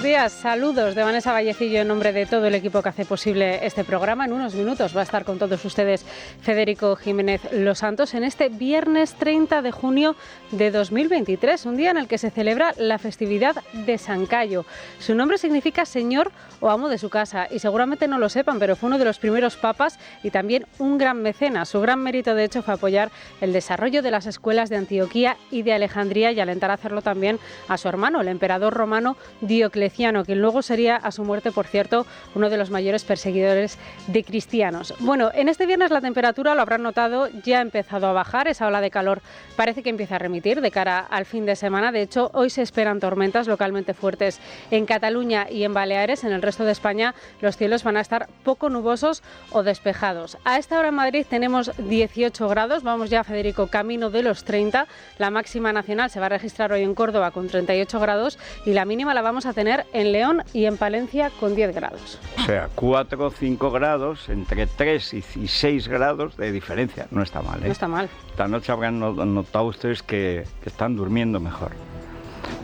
buenos días. Saludos de Vanessa Vallecillo en nombre de todo el equipo que hace posible este programa. En unos minutos va a estar con todos ustedes Federico Jiménez Los Santos en este viernes 30 de junio de 2023, un día en el que se celebra la festividad de San Cayo. Su nombre significa señor o amo de su casa y seguramente no lo sepan, pero fue uno de los primeros papas y también un gran mecenas. Su gran mérito, de hecho, fue apoyar el desarrollo de las escuelas de Antioquía y de Alejandría y alentar a hacerlo también a su hermano, el emperador romano Diocleciano, quien luego sería, a su muerte, por cierto, uno de los mayores perseguidores de cristianos. Bueno, en este viernes la temperatura, lo habrán notado, ya ha empezado a bajar. Esa ola de calor parece que empieza a remitir de cara al fin de semana. De hecho, hoy se esperan tormentas localmente fuertes en Cataluña y en Baleares. En el resto de España los cielos van a estar poco nubosos o despejados. A esta hora en Madrid tenemos 18 grados. Vamos ya, Federico, camino de los 30. La máxima nacional se va a registrar hoy en Córdoba con 38 grados y la mínima la vamos a tener en León y en Palencia con 10 grados. O sea, 4 o 5 grados, entre 3 y 6 grados de diferencia. No está mal, ¿eh? No está mal. Esta noche habrán notado ustedes que están durmiendo mejor.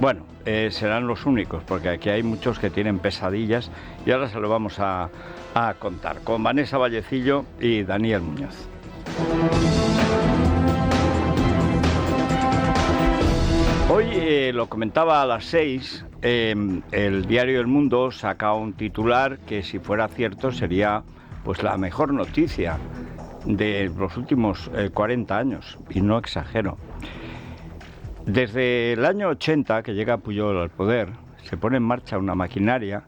Bueno, serán los únicos, porque aquí hay muchos que tienen pesadillas y ahora se lo vamos a contar con Vanessa Vallecillo y Daniel Muñoz. Hoy lo comentaba a las 6, el diario El Mundo saca un titular que, si fuera cierto, sería pues la mejor noticia de los últimos 40 años, y no exagero. Desde el año 80, que llega Pujol al poder, se pone en marcha una maquinaria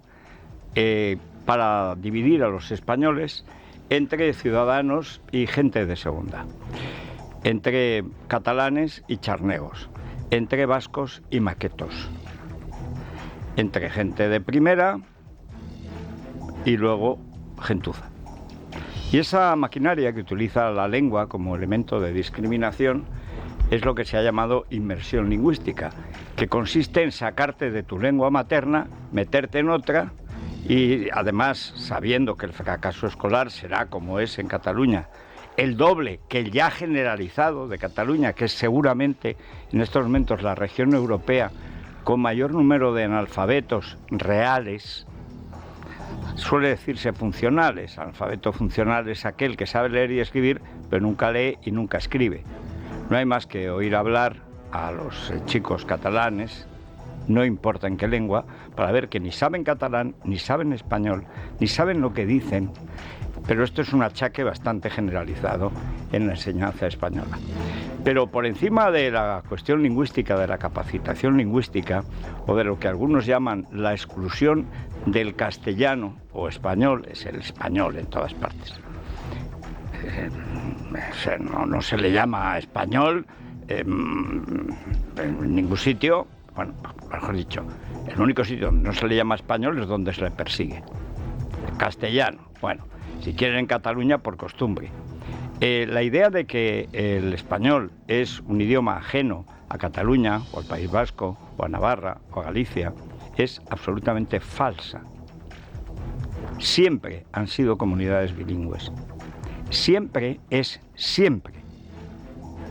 para dividir a los españoles entre ciudadanos y gente de segunda, entre catalanes y charnegos, entre vascos y maquetos, entre gente de primera y luego gentuza. Y esa maquinaria que utiliza la lengua como elemento de discriminación es lo que se ha llamado inmersión lingüística, que consiste en sacarte de tu lengua materna, meterte en otra y, además, sabiendo que el fracaso escolar será, como es en Cataluña, el doble que el ya generalizado de Cataluña, que es seguramente en estos momentos la región europea con mayor número de analfabetos reales. Suele decirse funcionales. Alfabeto funcional es aquel que sabe leer y escribir, pero nunca lee y nunca escribe. No hay más que oír hablar a los chicos catalanes, no importa en qué lengua, para ver que ni saben catalán, ni saben español, ni saben lo que dicen. Pero esto es un achaque bastante generalizado en la enseñanza española. Pero por encima de la cuestión lingüística, de la capacitación lingüística, o de lo que algunos llaman la exclusión del castellano o español, es el español en todas partes. No se le llama español en ningún sitio, bueno, mejor dicho, el único sitio donde no se le llama español es donde se le persigue. El castellano, bueno, si quieren en Cataluña por costumbre. La idea de que el español es un idioma ajeno a Cataluña, o al País Vasco, o a Navarra, o a Galicia, es absolutamente falsa. Siempre han sido comunidades bilingües. Siempre es siempre.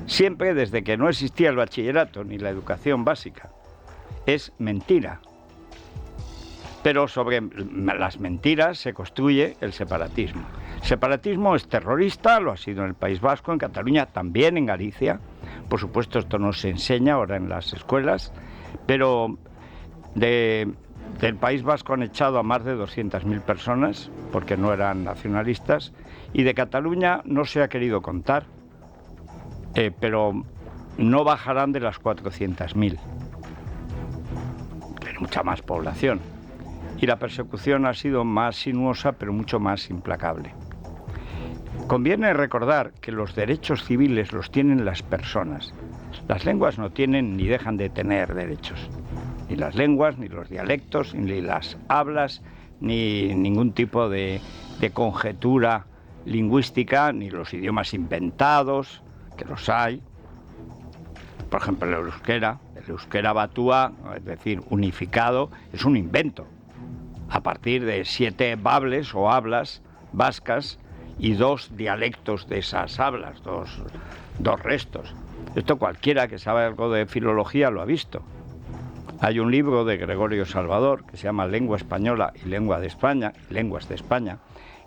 Siempre, desde que no existía el bachillerato ni la educación básica. Es mentira. Pero sobre las mentiras se construye el separatismo. El separatismo es terrorista, lo ha sido en el País Vasco, en Cataluña, también en Galicia. Por supuesto, esto no se enseña ahora en las escuelas, pero del País Vasco han echado a más de 200.000 personas porque no eran nacionalistas, y de Cataluña no se ha querido contar, pero no bajarán de las 400.000. Hay mucha más población. Y la persecución ha sido más sinuosa, pero mucho más implacable. Conviene recordar que los derechos civiles los tienen las personas. Las lenguas no tienen ni dejan de tener derechos. Ni las lenguas, ni los dialectos, ni las hablas, ni ningún tipo de conjetura lingüística, ni los idiomas inventados, que los hay. Por ejemplo, el euskera batúa, es decir, unificado, es un invento. A partir de 7 bables o hablas vascas y 2 dialectos de esas hablas, dos restos. Esto cualquiera que sabe algo de filología lo ha visto. Hay un libro de Gregorio Salvador que se llama Lengua Española y Lenguas de España,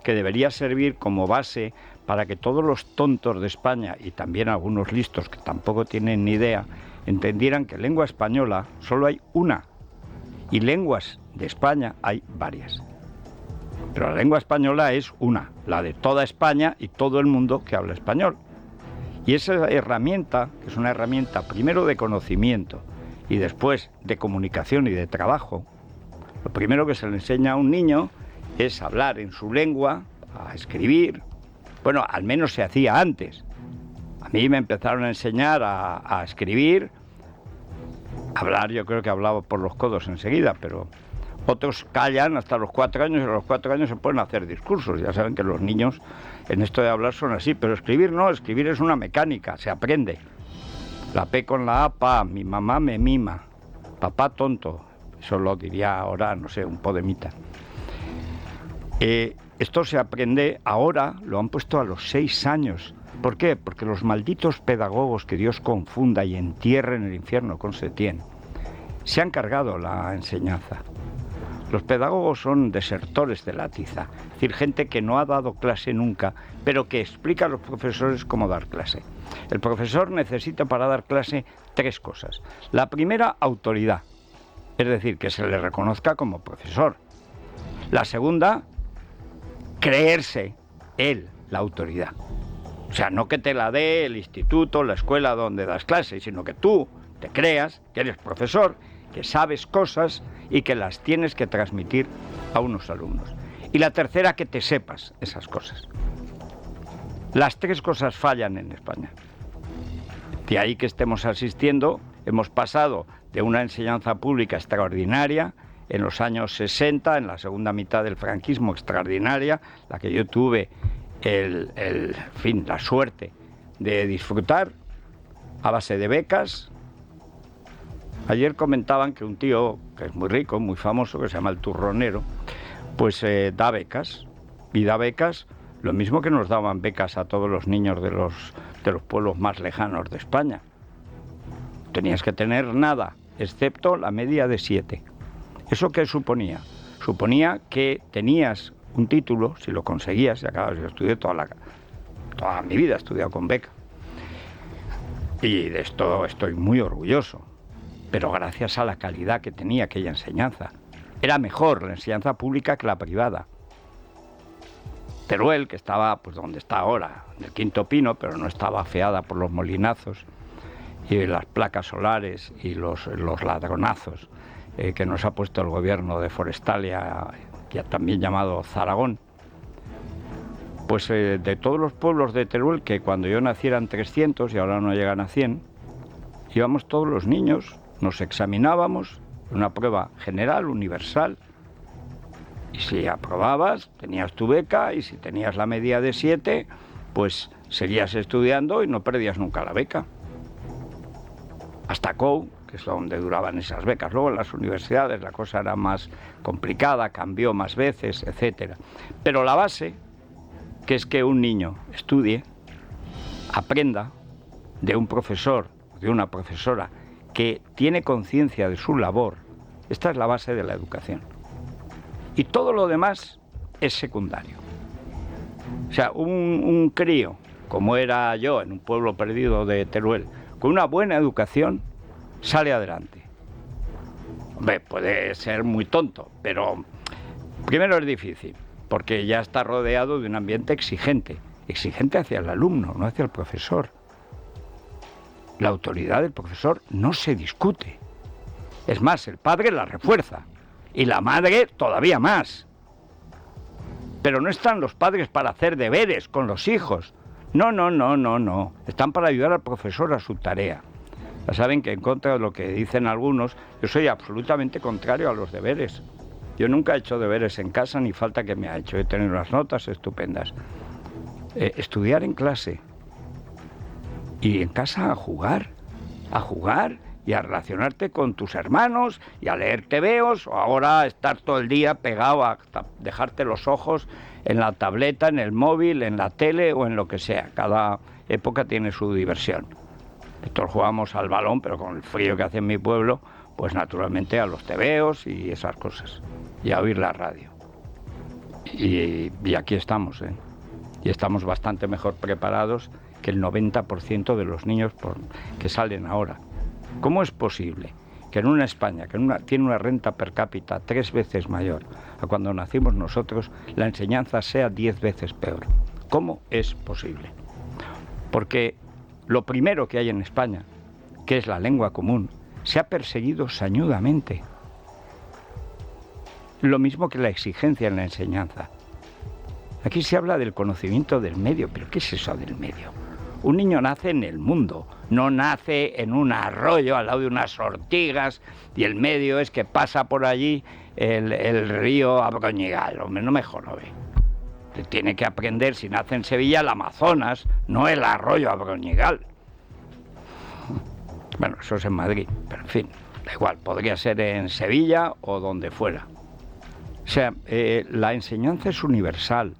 que debería servir como base para que todos los tontos de España y también algunos listos que tampoco tienen ni idea entendieran que lengua española solo hay una y lenguas de España hay varias. Pero la lengua española es una, la de toda España y todo el mundo que habla español. Y esa herramienta, que es una herramienta primero de conocimiento y después de comunicación y de trabajo, lo primero que se le enseña a un niño es hablar en su lengua, a escribir. Bueno, al menos se hacía antes. A mí me empezaron a enseñar a escribir. Hablar, yo creo que hablaba por los codos enseguida, pero otros callan hasta los 4 años y a los 4 años se pueden hacer discursos. Ya saben que los niños en esto de hablar son así, pero escribir no, escribir es una mecánica, se aprende. La P con la A, pa, mi mamá me mima, papá tonto, eso lo diría ahora, no sé, un podemita. Esto se aprende ahora, lo han puesto a los 6 años. ¿Por qué? Porque los malditos pedagogos que Dios confunda y entierre en el infierno con Setién se han cargado la enseñanza. Los pedagogos son desertores de la tiza, es decir, gente que no ha dado clase nunca, pero que explica a los profesores cómo dar clase. El profesor necesita para dar clase 3 cosas. La primera, autoridad, es decir, que se le reconozca como profesor. La segunda, creerse él la autoridad. O sea, no que te la dé el instituto, la escuela donde das clases, sino que tú te creas que eres profesor, que sabes cosas y que las tienes que transmitir a unos alumnos. Y la tercera, que te sepas esas cosas. Las 3 cosas fallan en España. De ahí que estemos asistiendo, hemos pasado de una enseñanza pública extraordinaria, en los años 60, en la segunda mitad del franquismo, extraordinaria, la que yo tuve la suerte de disfrutar a base de becas. Ayer comentaban que un tío que es muy rico, muy famoso, que se llama el Turronero, pues da becas, y da becas lo mismo que nos daban becas a todos los niños de los pueblos más lejanos de España. Tenías que tener nada, excepto la media de 7. ¿Eso qué suponía? Suponía que tenías un título, si lo conseguías, y acabas, yo estudié toda mi vida, he estudiado con beca. Y de esto estoy muy orgulloso, pero gracias a la calidad que tenía aquella enseñanza. Era mejor la enseñanza pública que la privada. Teruel, que estaba pues donde está ahora, en el Quinto Pino, pero no estaba afeada por los molinazos y las placas solares y los ladronazos que nos ha puesto el gobierno de Forestalia, ya también llamado Zaragón. Pues de todos los pueblos de Teruel, que cuando yo nací eran 300 y ahora no llegan a 100, íbamos todos los niños, nos examinábamos, una prueba general, universal, y si aprobabas, tenías tu beca, y si tenías la media de 7, pues seguías estudiando y no perdías nunca la beca. Hasta COU, que es donde duraban esas becas. Luego en las universidades la cosa era más complicada, cambió más veces, etc. Pero la base, que es que un niño estudie, aprenda de un profesor, de una profesora, que tiene conciencia de su labor, esta es la base de la educación. Y todo lo demás es secundario. O sea, un crío, como era yo en un pueblo perdido de Teruel, con una buena educación, sale adelante. Hombre, puede ser muy tonto, pero primero es difícil, porque ya está rodeado de un ambiente exigente hacia el alumno, no hacia el profesor. La autoridad del profesor no se discute. Es más, el padre la refuerza y la madre todavía más. Pero no están los padres para hacer deberes con los hijos. No. Están para ayudar al profesor a su tarea. Ya saben que en contra de lo que dicen algunos, yo soy absolutamente contrario a los deberes. Yo nunca he hecho deberes en casa, ni falta que me ha hecho. He tenido unas notas estupendas. Estudiar en clase. Y en casa a jugar y a relacionarte con tus hermanos y a leer tebeos, o ahora estar todo el día pegado a dejarte los ojos en la tableta, en el móvil, en la tele o en lo que sea. Cada época tiene su diversión. Nosotros jugamos al balón, pero con el frío que hace en mi pueblo, Pues naturalmente a los tebeos y esas cosas, y a oír la radio. Y aquí estamos, ¿eh? Y estamos bastante mejor preparados que el 90% de los niños que salen ahora. ¿Cómo es posible que en una España que tiene una renta per cápita 3 veces mayor a cuando nacimos nosotros, la enseñanza sea 10 veces peor? ¿Cómo es posible? Porque lo primero que hay en España, que es la lengua común, se ha perseguido sañudamente. Lo mismo que la exigencia en la enseñanza. Aquí se habla del conocimiento del medio, pero ¿qué es eso del medio? Un niño nace en el mundo, no nace en un arroyo al lado de unas ortigas y el medio es que pasa por allí el río Abroñigal. Hombre, no me jorobe. Tiene que aprender, si nace en Sevilla, el Amazonas, no el arroyo Abroñigal. Bueno, eso es en Madrid, pero en fin, da igual, podría ser en Sevilla o donde fuera. O sea, la enseñanza es universal,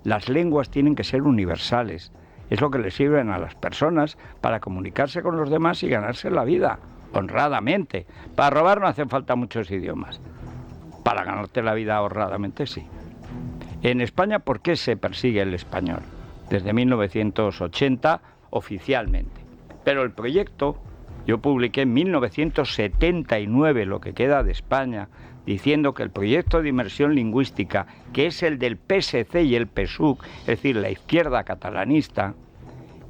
las lenguas tienen que ser universales, es lo que le sirven a las personas para comunicarse con los demás y ganarse la vida, honradamente. Para robar no hacen falta muchos idiomas, para ganarte la vida honradamente sí. En España, ¿por qué se persigue el español? Desde 1980 oficialmente, pero el proyecto, yo publiqué en 1979 lo que queda de España, diciendo que el proyecto de inmersión lingüística, que es el del PSC y el PSUC, es decir, la izquierda catalanista,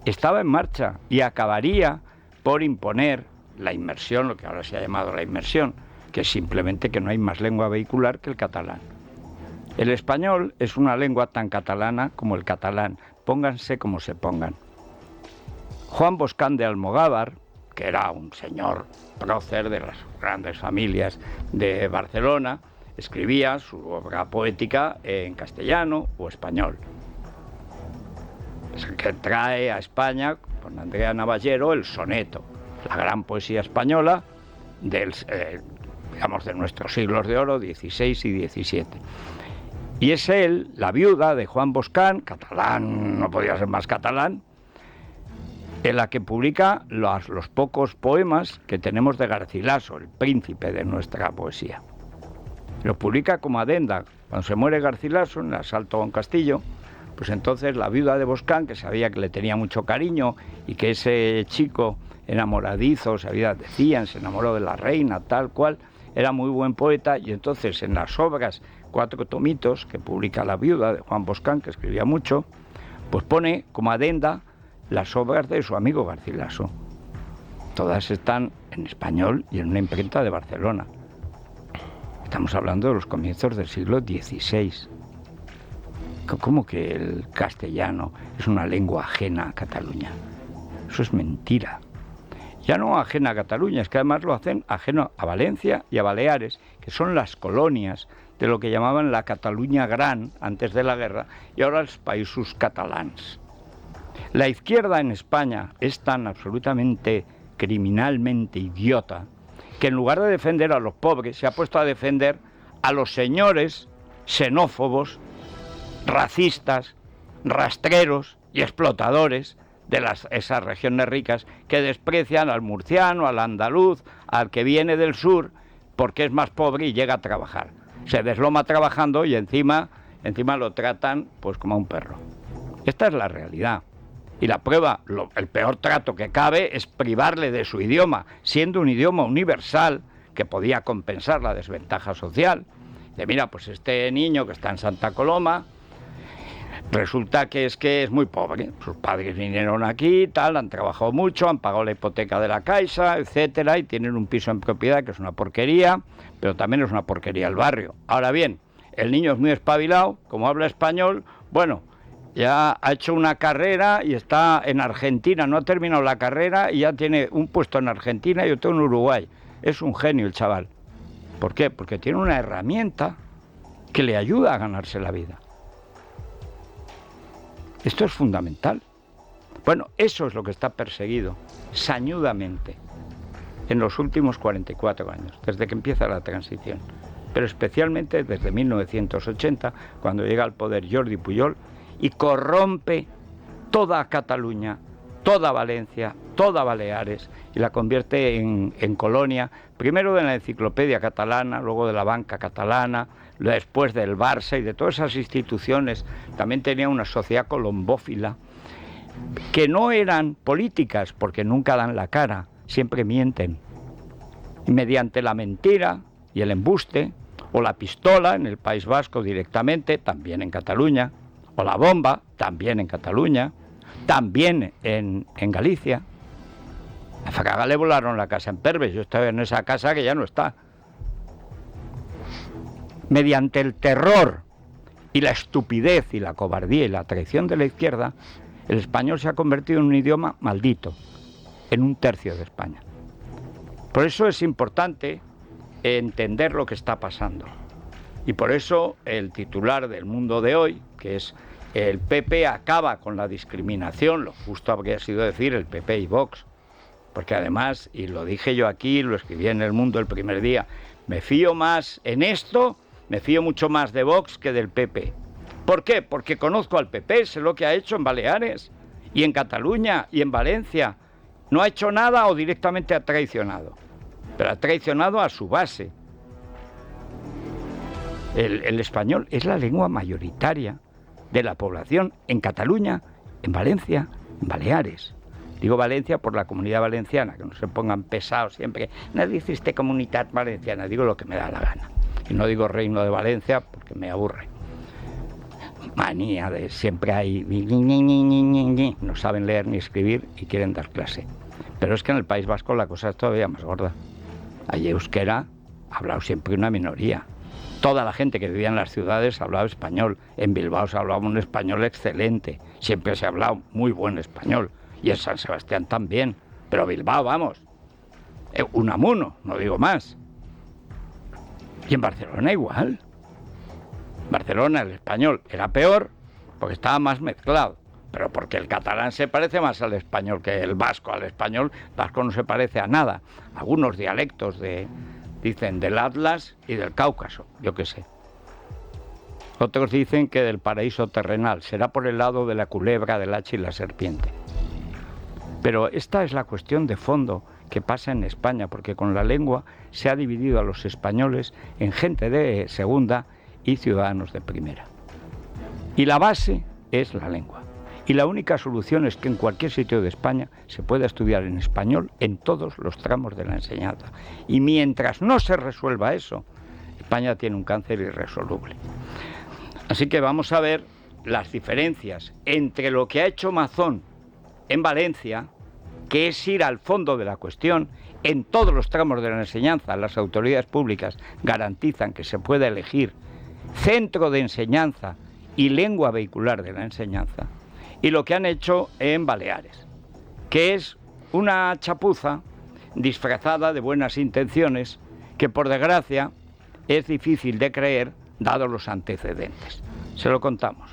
estaba en marcha y acabaría por imponer la inmersión, lo que ahora se ha llamado la inmersión, que es simplemente que no hay más lengua vehicular que el catalán. El español es una lengua tan catalana como el catalán, pónganse como se pongan. Juan Boscán de Almogàvar, que era un señor prócer de las grandes familias de Barcelona, escribía su obra poética en castellano o español. Es el que trae a España, con Andrea Navallero, el soneto, la gran poesía española de nuestros siglos de oro, XVI y XVII. Y es él, la viuda de Juan Boscán, catalán, no podía ser más catalán, en la que publica los pocos poemas que tenemos de Garcilaso, el príncipe de nuestra poesía. Los publica como adenda. Cuando se muere Garcilaso en el asalto a un castillo, pues entonces la viuda de Boscán, que sabía que le tenía mucho cariño y que ese chico enamoradizo, se enamoró de la reina, tal cual, era muy buen poeta, y entonces en las obras, 4 tomitos que publica la viuda de Juan Boscán, que escribía mucho, pues pone como adenda las obras de su amigo Garcilaso. Todas están en español y en una imprenta de Barcelona. Estamos hablando de los comienzos del siglo XVI. ¿Cómo que el castellano es una lengua ajena a Cataluña? Eso es mentira. Ya no ajena a Cataluña, es que además lo hacen ajeno a Valencia y a Baleares, que son las colonias de lo que llamaban la Cataluña Gran antes de la guerra, y ahora los països catalans. La izquierda en España es tan absolutamente criminalmente idiota que en lugar de defender a los pobres se ha puesto a defender a los señores xenófobos, racistas, rastreros y explotadores de esas regiones ricas que desprecian al murciano, al andaluz, al que viene del sur porque es más pobre y llega a trabajar. Se desloma trabajando y encima lo tratan pues como a un perro. Esta es la realidad. Y la prueba, el peor trato que cabe es privarle de su idioma, siendo un idioma universal que podía compensar la desventaja social. De mira, pues este niño que está en Santa Coloma, resulta que es muy pobre. Sus padres vinieron aquí, han trabajado mucho, han pagado la hipoteca de la Caixa, etcétera, y tienen un piso en propiedad que es una porquería, pero también es una porquería el barrio. Ahora bien, el niño es muy espabilado, como habla español, bueno, ya ha hecho una carrera y está en Argentina, no ha terminado la carrera y ya tiene un puesto en Argentina y otro en Uruguay. Es un genio el chaval. ¿Por qué? Porque tiene una herramienta que le ayuda a ganarse la vida. Esto es fundamental. Bueno, eso es lo que está perseguido sañudamente en los últimos 44 años, desde que empieza la transición. Pero especialmente desde 1980, cuando llega al poder Jordi Pujol, y corrompe toda Cataluña, toda Valencia, toda Baleares, y la convierte en colonia, primero de la enciclopedia catalana, luego de la banca catalana, después del Barça y de todas esas instituciones. También tenía una sociedad colombófila, que no eran políticas, porque nunca dan la cara, siempre mienten. Y mediante la mentira y el embuste, o la pistola en el País Vasco directamente, también en Cataluña, o la bomba, también en Cataluña, también en Galicia. A Fraga le volaron la casa en Perves, yo estaba en esa casa que ya no está. Mediante el terror y la estupidez y la cobardía y la traición de la izquierda, el español se ha convertido en un idioma maldito, en un tercio de España. Por eso es importante entender lo que está pasando. Y por eso el titular del Mundo de hoy, que es el PP acaba con la discriminación, lo justo habría sido decir el PP y Vox, porque además, y lo dije yo aquí, lo escribí en El Mundo el primer día, me fío más en esto, me fío mucho más de Vox que del PP. ¿Por qué? Porque conozco al PP, sé lo que ha hecho en Baleares, y en Cataluña, y en Valencia. No ha hecho nada o directamente ha traicionado, pero ha traicionado a su base. El español es la lengua mayoritaria de la población en Cataluña, en Valencia, en Baleares. Digo Valencia por la Comunidad Valenciana, que no se pongan pesados siempre. No dice usted Comunidad Valenciana, digo lo que me da la gana. Y no digo Reino de Valencia porque me aburre. Manía de siempre hay... No saben leer ni escribir y quieren dar clase. Pero es que en el País Vasco la cosa es todavía más gorda. Allí euskera ha hablado siempre una minoría. Toda la gente que vivía en las ciudades hablaba español. En Bilbao se hablaba un español excelente. Siempre se ha hablado muy buen español. Y en San Sebastián también. Pero Bilbao, vamos. Unamuno, no digo más. Y en Barcelona igual. Barcelona el español era peor porque estaba más mezclado. Pero porque el catalán se parece más al español que el vasco al español. El vasco no se parece a nada. Algunos dialectos dicen del Atlas y del Cáucaso, yo qué sé. Otros dicen que del paraíso terrenal. Será por el lado de la culebra, del hacha y la serpiente. Pero esta es la cuestión de fondo que pasa en España, porque con la lengua se ha dividido a los españoles en gente de segunda y ciudadanos de primera. Y la base es la lengua. Y la única solución es que en cualquier sitio de España se pueda estudiar en español en todos los tramos de la enseñanza. Y mientras no se resuelva eso, España tiene un cáncer irresoluble. Así que vamos a ver las diferencias entre lo que ha hecho Mazón en Valencia, que es ir al fondo de la cuestión. En todos los tramos de la enseñanza, las autoridades públicas garantizan que se pueda elegir centro de enseñanza y lengua vehicular de la enseñanza, y lo que han hecho en Baleares, que es una chapuza disfrazada de buenas intenciones, que por desgracia es difícil de creer dados los antecedentes. Se lo contamos.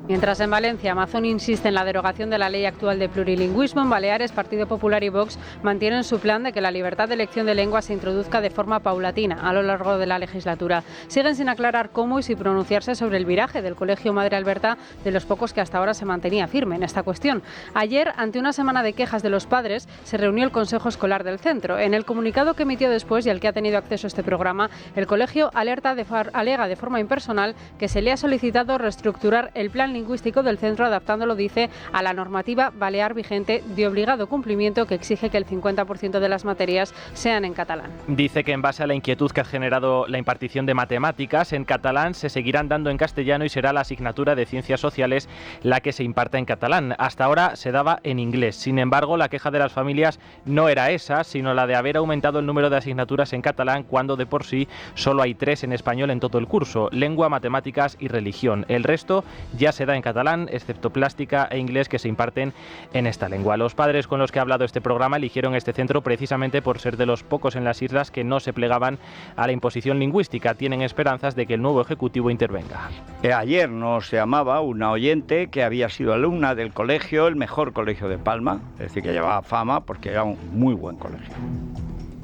Mientras en Valencia, Mazón insiste en la derogación de la ley actual de plurilingüismo, en Baleares, Partido Popular y Vox mantienen su plan de que la libertad de elección de lengua se introduzca de forma paulatina a lo largo de la legislatura. Siguen sin aclarar cómo y si pronunciarse sobre el viraje del Colegio Madre Alberta, de los pocos que hasta ahora se mantenía firme en esta cuestión. Ayer, ante una semana de quejas de los padres, se reunió el Consejo Escolar del Centro. En el comunicado que emitió después y al que ha tenido acceso este programa, el colegio alega de forma impersonal que se le ha solicitado reestructurar el plan lingüístico del centro, adaptándolo, dice, a la normativa balear vigente de obligado cumplimiento, que exige que el 50% de las materias sean en catalán. Dice que en base a la inquietud que ha generado la impartición de matemáticas en catalán, se seguirán dando en castellano y será la asignatura de Ciencias Sociales la que se imparta en catalán. Hasta ahora se daba en inglés. Sin embargo, la queja de las familias no era esa, sino la de haber aumentado el número de asignaturas en catalán cuando de por sí solo hay 3 en español en todo el curso: lengua, matemáticas y religión. El resto ya se da en catalán, excepto plástica e inglés, que se imparten en esta lengua. Los padres con los que ha hablado este programa eligieron este centro precisamente por ser de los pocos en las islas que no se plegaban a la imposición lingüística. Tienen esperanzas de que el nuevo ejecutivo intervenga. Ayer nos llamaba una oyente que había sido alumna del colegio, el mejor colegio de Palma, es decir, que llevaba fama porque era un muy buen colegio.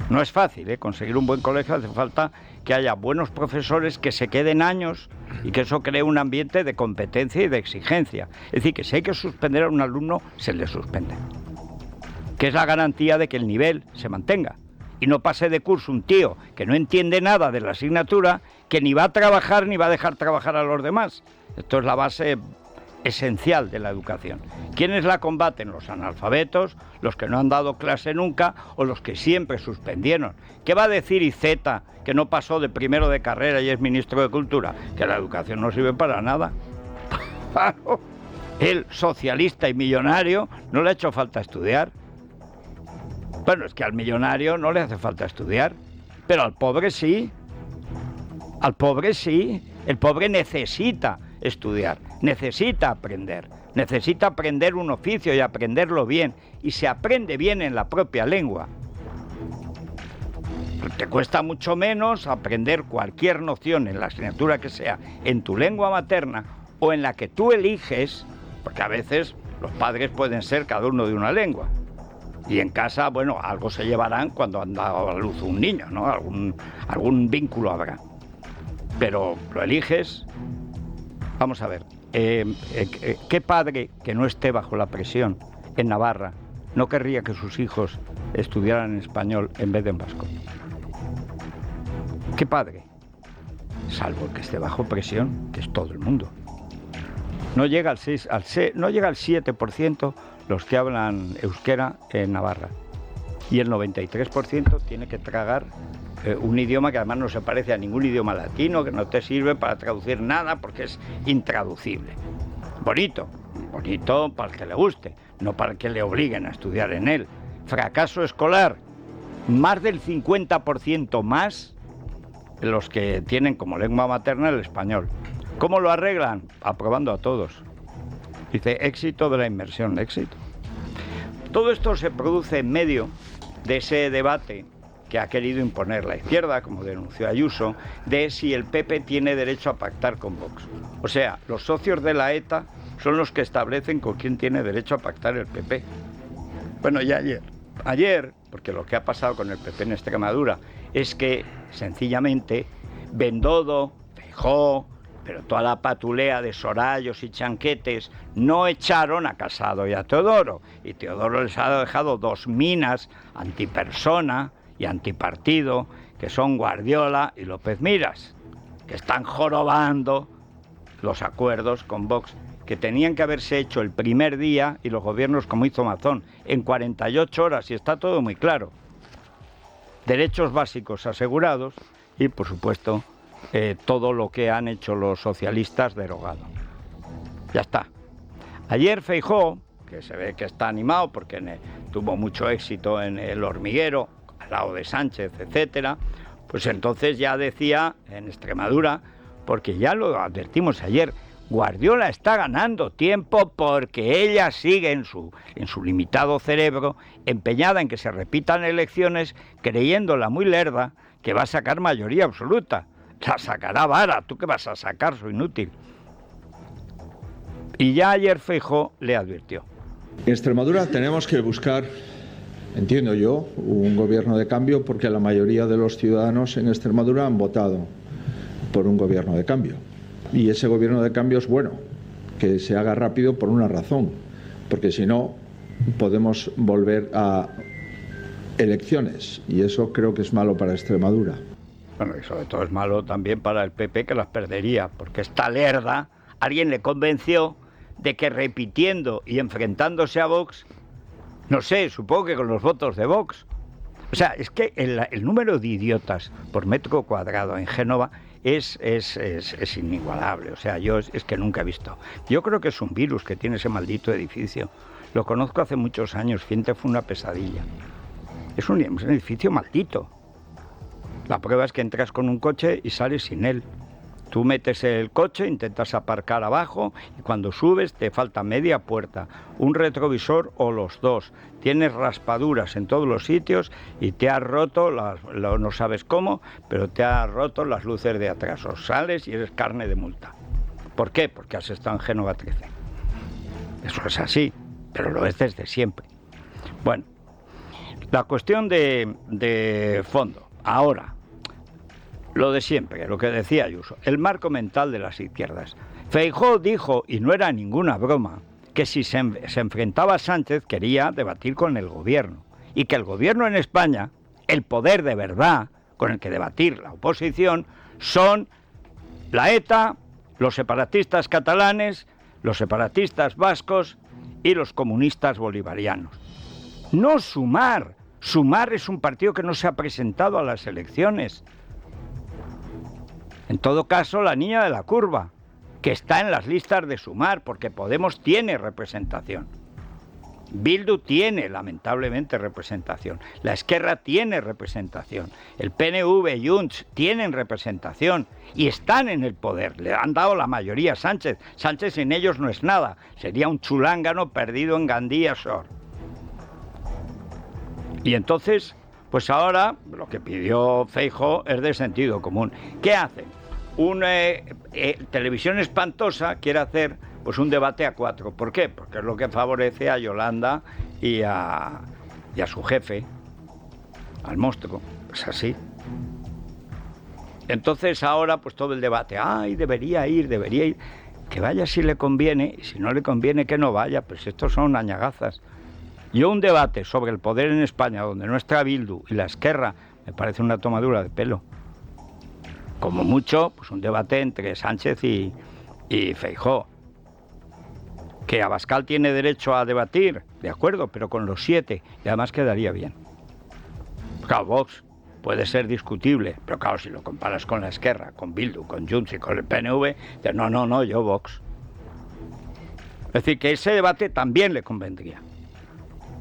No es fácil, conseguir un buen colegio. Hace falta que haya buenos profesores que se queden años y que eso cree un ambiente de competencia y de exigencia. Es decir, que si hay que suspender a un alumno, se le suspende. que es la garantía de que el nivel se mantenga. Y no pase de curso un tío que no entiende nada de la asignatura, que ni va a trabajar ni va a dejar trabajar a los demás. Esto es la base esencial de la educación. ¿Quiénes la combaten? Los analfabetos, los que no han dado clase nunca o los que siempre suspendieron. ¿Qué va a decir Iceta, que no pasó de primero de carrera y es ministro de Cultura? Que la educación no sirve para nada. El socialista y millonario no le ha hecho falta estudiar. Bueno, es que al millonario no le hace falta estudiar, pero al pobre sí. Al pobre sí. El pobre necesita estudiar, necesita aprender un oficio y aprenderlo bien. Y se aprende bien en la propia lengua. Te cuesta mucho menos aprender cualquier noción en la asignatura que sea en tu lengua materna o en la que tú eliges, porque a veces los padres pueden ser cada uno de una lengua. Y en casa, bueno, algo se llevarán cuando han dado a luz un niño, ¿no? Algún vínculo habrá. Pero lo eliges. Vamos a ver, ¿qué padre que no esté bajo la presión en Navarra no querría que sus hijos estudiaran en español en vez de en vasco? ¿Qué padre? Salvo el que esté bajo presión, que es todo el mundo. No llega al 7% los que hablan euskera en Navarra. Y el 93% tiene que tragar un idioma que además no se parece a ningún idioma latino, que no te sirve para traducir nada porque es intraducible. Bonito para el que le guste, no para el que le obliguen a estudiar en él. Fracaso escolar, más del 50% más los que tienen como lengua materna el español. ¿Cómo lo arreglan? Aprobando a todos. Dice, éxito de la inmersión, éxito. Todo esto se produce en medio de ese debate que ha querido imponer la izquierda, como denunció Ayuso, de si el PP tiene derecho a pactar con Vox. O sea, los socios de la ETA son los que establecen con quién tiene derecho a pactar el PP. Bueno, ya ayer, porque lo que ha pasado con el PP en Extremadura es que, sencillamente, Bendodo, Feijóo, pero toda la patulea de Sorayos y Chanquetes no echaron a Casado y a Teodoro. Y Teodoro les ha dejado dos minas antipersona y antipartido, que son Guardiola y López Miras, que están jorobando los acuerdos con Vox, que tenían que haberse hecho el primer día, y los gobiernos, como hizo Mazón, en 48 horas, y está todo muy claro. Derechos básicos asegurados y, por supuesto, todo lo que han hecho los socialistas derogado. Ya está. Ayer Feijóo, que se ve que está animado porque tuvo mucho éxito en El Hormiguero, al lado de Sánchez, etcétera, pues entonces ya decía en Extremadura, porque ya lo advertimos ayer, Guardiola está ganando tiempo porque ella sigue en su limitado cerebro empeñada en que se repitan elecciones, creyéndola muy lerda que va a sacar mayoría absoluta. La sacará vara, ¿tú qué vas a sacar? Soy inútil. Y ya ayer Feijóo le advirtió. En Extremadura tenemos que buscar, entiendo yo, un gobierno de cambio porque la mayoría de los ciudadanos en Extremadura han votado por un gobierno de cambio. Y ese gobierno de cambio es bueno, que se haga rápido por una razón, porque si no podemos volver a elecciones y eso creo que es malo para Extremadura. Bueno, y sobre todo es malo también para el PP, que las perdería, porque esta lerda, alguien le convenció de que repitiendo y enfrentándose a Vox, no sé, supongo que con los votos de Vox. O sea, es que el número de idiotas por metro cuadrado en Génova es inigualable. O sea, yo es que nunca he visto. Yo creo que es un virus que tiene ese maldito edificio. Lo conozco hace muchos años, Fiente fue una pesadilla. Es un edificio maldito. La prueba es que entras con un coche y sales sin él. Tú metes el coche, intentas aparcar abajo y cuando subes te falta media puerta, un retrovisor o los dos. Tienes raspaduras en todos los sitios y te has roto, no sabes cómo, pero te has roto las luces de atrás. O sales y eres carne de multa. ¿Por qué? Porque has estado en Génova 13. Eso es así, pero lo es desde siempre. Bueno, la cuestión de fondo. Ahora, lo de siempre, lo que decía Ayuso, el marco mental de las izquierdas. Feijóo dijo, y no era ninguna broma, que si se enfrentaba a Sánchez quería debatir con el gobierno y que el gobierno en España, el poder de verdad con el que debatir la oposición, son la ETA, los separatistas catalanes, los separatistas vascos y los comunistas bolivarianos. No Sumar. Sumar es un partido que no se ha presentado a las elecciones. En todo caso, la niña de la curva, que está en las listas de Sumar, porque Podemos tiene representación. Bildu tiene, lamentablemente, representación. La Esquerra tiene representación. El PNV y Junts tienen representación y están en el poder. Le han dado la mayoría a Sánchez. Sánchez sin ellos no es nada. Sería un chulángano perdido en Gandía Shore. Y entonces, pues ahora lo que pidió Feijóo es de sentido común. ¿Qué hacen? Televisión Espantosa quiere hacer pues un debate a 4. ¿Por qué? Porque es lo que favorece a Yolanda y a su jefe, al monstruo. Es así. Entonces ahora pues todo el debate, debería ir. Que vaya si le conviene, y si no le conviene que no vaya, pues estos son añagazas. Yo un debate sobre el poder en España donde no está Bildu y la Esquerra me parece una tomadura de pelo. Como mucho, pues un debate entre Sánchez y Feijóo. Que Abascal tiene derecho a debatir, de acuerdo, pero con los 7, y además quedaría bien. Claro, Vox puede ser discutible, pero claro, si lo comparas con la Esquerra, con Bildu, con Junts y con el PNV, no, yo Vox. Es decir, que ese debate también le convendría.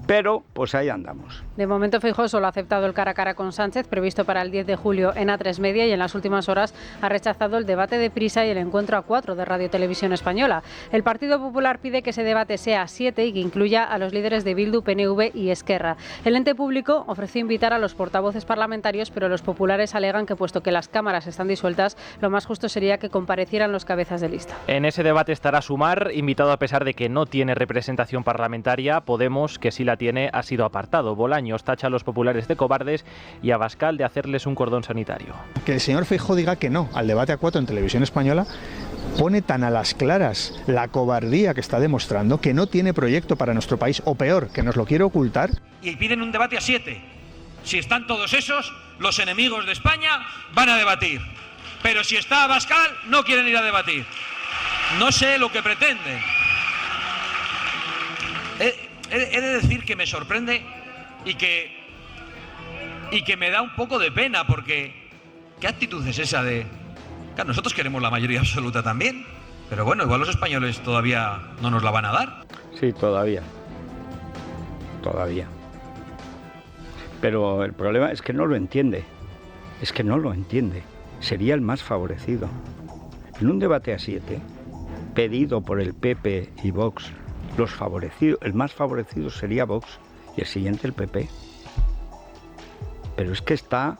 Pero, pues ahí andamos. De momento, Feijóo solo ha aceptado el cara a cara con Sánchez, previsto para el 10 de julio en A3 Media, y en las últimas horas ha rechazado el debate de Prisa y el encuentro a 4 de Radio Televisión Española. El Partido Popular pide que ese debate sea a 7 y que incluya a los líderes de Bildu, PNV y Esquerra. El ente público ofreció invitar a los portavoces parlamentarios, pero los populares alegan que, puesto que las cámaras están disueltas, lo más justo sería que comparecieran los cabezas de lista. En ese debate estará Sumar, invitado a pesar de que no tiene representación parlamentaria. Podemos, que sí la tiene, ha sido apartado. Bolaños tacha a los populares de cobardes y a Abascal de hacerles un cordón sanitario. Que el señor Feijóo diga que no al debate a 4 en Televisión Española pone tan a las claras la cobardía que está demostrando, que no tiene proyecto para nuestro país, o peor, que nos lo quiere ocultar. Y piden un debate a 7. Si están todos esos, los enemigos de España van a debatir. Pero si está Abascal, no quieren ir a debatir. No sé lo que pretenden. He de decir que me sorprende y que me da un poco de pena, porque ¿qué actitud es esa de...? Claro, nosotros queremos la mayoría absoluta también, pero bueno, igual los españoles todavía no nos la van a dar. Sí, todavía. Pero el problema es que no lo entiende. Sería el más favorecido. En un debate a 7, pedido por el PP y Vox, el más favorecido sería Vox y el siguiente el PP. Pero es que está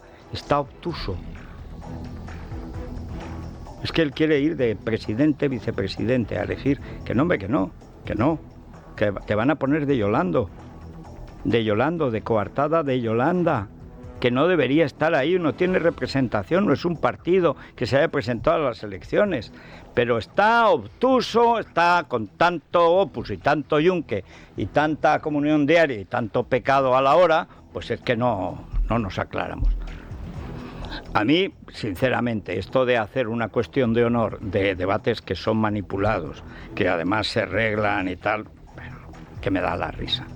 obtuso. Es que él quiere ir de presidente, vicepresidente, a elegir. Que no, que te van a poner de Yolando, de coartada de Yolanda, que no debería estar ahí, no tiene representación, no es un partido que se haya presentado a las elecciones, pero está obtuso, está con tanto opus y tanto yunque y tanta comunión diaria y tanto pecado a la hora, pues es que no nos aclaramos. A mí, sinceramente, esto de hacer una cuestión de honor de debates que son manipulados, que además se arreglan y tal, bueno, que me da la risa.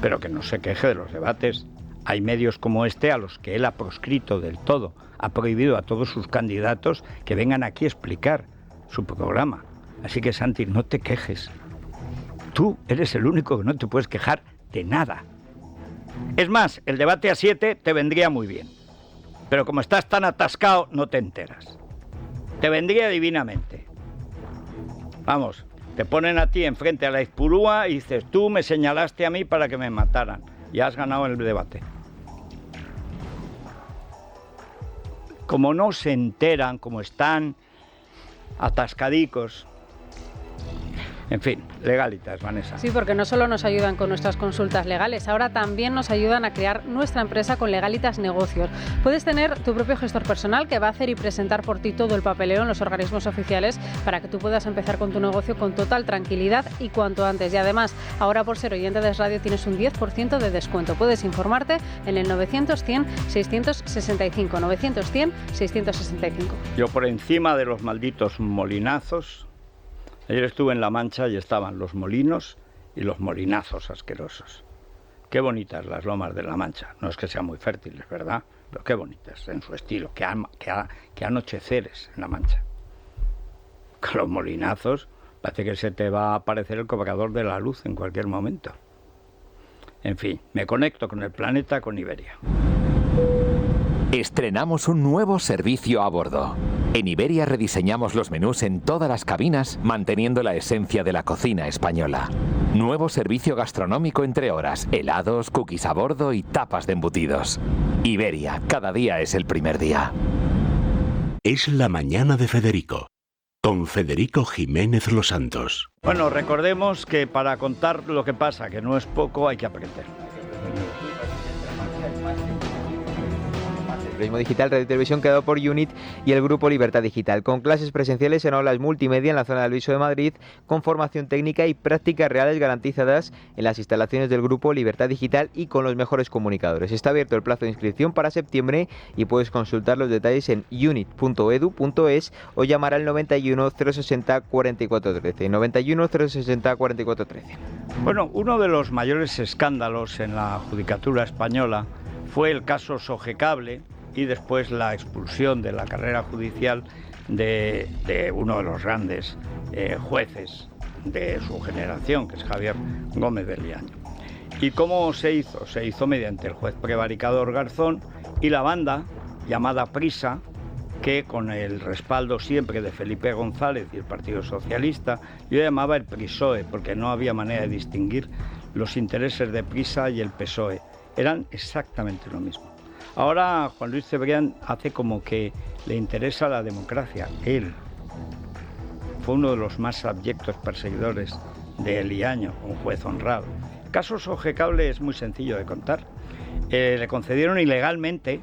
Pero que no se queje de los debates. Hay medios como este a los que él ha proscrito del todo, ha prohibido a todos sus candidatos que vengan aquí a explicar su programa. Así que, Santi, no te quejes. Tú eres el único que no te puedes quejar de nada. Es más, el debate a 7 te vendría muy bien. Pero como estás tan atascado, no te enteras. Te vendría divinamente. Vamos, te ponen a ti enfrente a la Izpurúa y dices, tú me señalaste a mí para que me mataran. Ya has ganado el debate. Como no se enteran, como están atascadicos, En fin, Legalitas, Vanessa. Sí, porque no solo nos ayudan con nuestras consultas legales, ahora también nos ayudan a crear nuestra empresa con Legalitas Negocios. Puedes tener tu propio gestor personal que va a hacer y presentar por ti todo el papeleo en los organismos oficiales para que tú puedas empezar con tu negocio con total tranquilidad y cuanto antes. Y además, ahora por ser oyente de Radio tienes un 10% de descuento. Puedes informarte en el 900-100-665. 900-100-665. Yo por encima de los malditos molinazos. Ayer estuve en La Mancha y estaban los molinos y los molinazos asquerosos. Qué bonitas las lomas de La Mancha. No es que sean muy fértiles, ¿verdad? Pero qué bonitas en su estilo. Qué anocheceres en La Mancha. Con los molinazos parece que se te va a aparecer el cobrador de la luz en cualquier momento. En fin, me conecto con el planeta con Iberia. Estrenamos un nuevo servicio a bordo. En Iberia rediseñamos los menús en todas las cabinas, manteniendo la esencia de la cocina española. Nuevo servicio gastronómico entre horas, helados, cookies a bordo y tapas de embutidos. Iberia, cada día es el primer día. Es la mañana de Federico, con Federico Jiménez Los Santos. Bueno, recordemos que para contar lo que pasa, que no es poco, hay que aprender. El periodismo digital, radio y televisión creado por UNIT y el Grupo Libertad Digital, con clases presenciales en aulas multimedia en la zona de Luiso de Madrid, con formación técnica y prácticas reales garantizadas en las instalaciones del Grupo Libertad Digital y con los mejores comunicadores. Está abierto el plazo de inscripción para septiembre y puedes consultar los detalles en unit.edu.es o llamar al 91 060 4413. 91 060 4413. Bueno, uno de los mayores escándalos en la judicatura española fue el caso Sogecable y después la expulsión de la carrera judicial de uno de los grandes jueces de su generación, que es Javier Gómez del Llaño. ¿Y cómo se hizo? Se hizo mediante el juez prevaricador Garzón y la banda llamada Prisa, que con el respaldo siempre de Felipe González y el Partido Socialista, yo llamaba el PRISOE, porque no había manera de distinguir los intereses de Prisa y el PSOE. Eran exactamente lo mismo. Ahora Juan Luis Cebrián hace como que le interesa la democracia. Él fue uno de los más abyectos perseguidores de Liaño, un juez honrado. El caso Sogecable es muy sencillo de contar. Le concedieron ilegalmente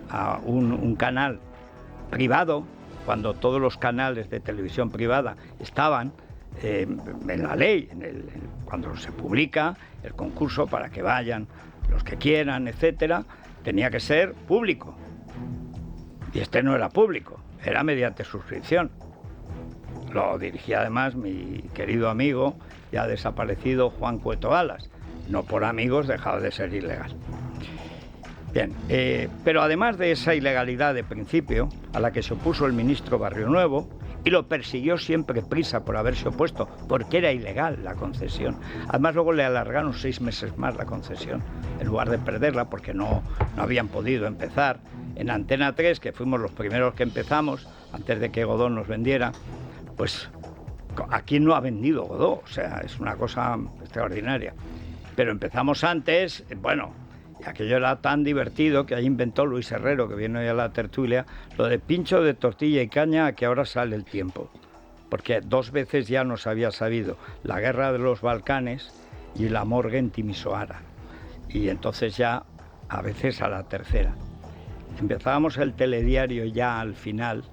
a un canal privado, cuando todos los canales de televisión privada estaban en la ley, cuando se publica el concurso para que vayan los que quieran, etcétera, tenía que ser público. Y este no era público, era mediante suscripción. Lo dirigía además mi querido amigo, ya desaparecido, Juan Cueto Alas. No por amigos dejaba de ser ilegal. Bien, pero además de esa ilegalidad de principio, a la que se opuso el ministro Barrionuevo, y lo persiguió siempre Prisa por haberse opuesto, porque era ilegal la concesión. Además luego le alargaron 6 meses más la concesión, en lugar de perderla, porque no habían podido empezar. En Antena 3, que fuimos los primeros que empezamos, antes de que Godó nos vendiera, pues aquí no ha vendido Godó, o sea, es una cosa extraordinaria. Pero empezamos antes, bueno, y aquello era tan divertido que ahí inventó Luis Herrero, que viene hoy a la tertulia, lo de pincho de tortilla y caña, que ahora sale el tiempo. Porque 2 veces ya nos había sabido la guerra de los Balcanes y la morgue en Timisoara. Y entonces ya, a veces a la tercera. Empezábamos el telediario ya al final,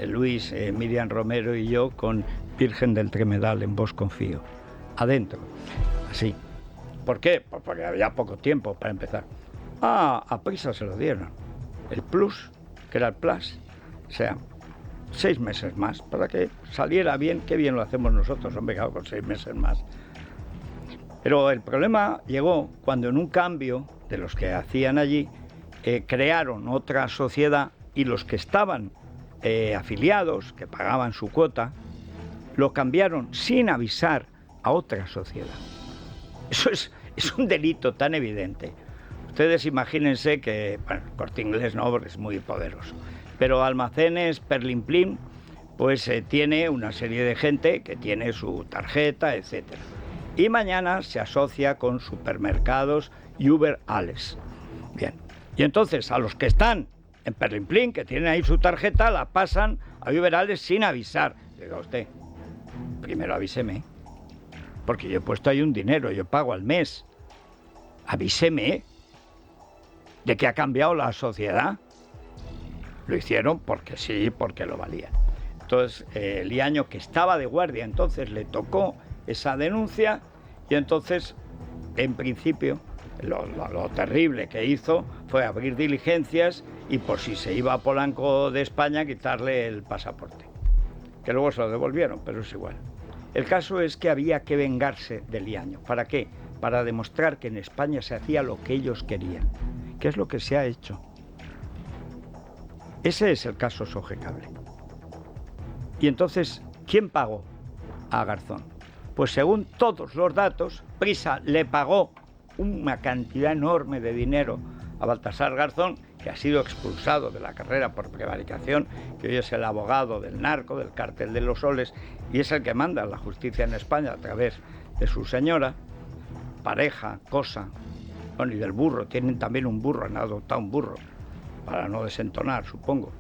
Luis, Miriam Romero y yo, con Virgen del Tremedal, en vos confío. Adentro, así. ¿Por qué? Pues porque había poco tiempo para empezar. A Prisa se lo dieron. El plus, que era el plus, o sea, 6 meses más, para que saliera bien. Qué bien lo hacemos nosotros, hombre, claro, con 6 meses más. Pero el problema llegó cuando en un cambio de los que hacían allí, crearon otra sociedad y los que estaban afiliados, que pagaban su cuota, lo cambiaron sin avisar a otra sociedad. Eso es un delito tan evidente. Ustedes imagínense que, bueno, el Corte Inglés no, es muy poderoso, pero Almacenes Perlimplín, pues tiene una serie de gente que tiene su tarjeta, etcétera. Y mañana se asocia con supermercados Uber Alles. Bien. Y entonces a los que están en Perlimplín, que tienen ahí su tarjeta, la pasan a Uber Alles sin avisar. Diga usted, primero avíseme, porque yo he puesto ahí un dinero, yo pago al mes. Avíseme de que ha cambiado la sociedad. Lo hicieron porque sí, porque lo valía. Entonces, Liaño, que estaba de guardia, entonces le tocó esa denuncia y entonces, en principio, lo terrible que hizo fue abrir diligencias y por si se iba a Polanco de España, quitarle el pasaporte. Que luego se lo devolvieron, pero es igual. El caso es que había que vengarse de Liaño. ¿Para qué? Para demostrar que en España se hacía lo que ellos querían. ¿Qué es lo que se ha hecho? Ese es el caso Sogecable. Y entonces, ¿quién pagó a Garzón? Pues según todos los datos, Prisa le pagó una cantidad enorme de dinero a Baltasar Garzón, que ha sido expulsado de la carrera por prevaricación, que hoy es el abogado del narco, del cártel de los soles, y es el que manda la justicia en España a través de su señora, pareja, cosa, bueno, y del burro. Tienen también un burro, han adoptado un burro, para no desentonar, supongo.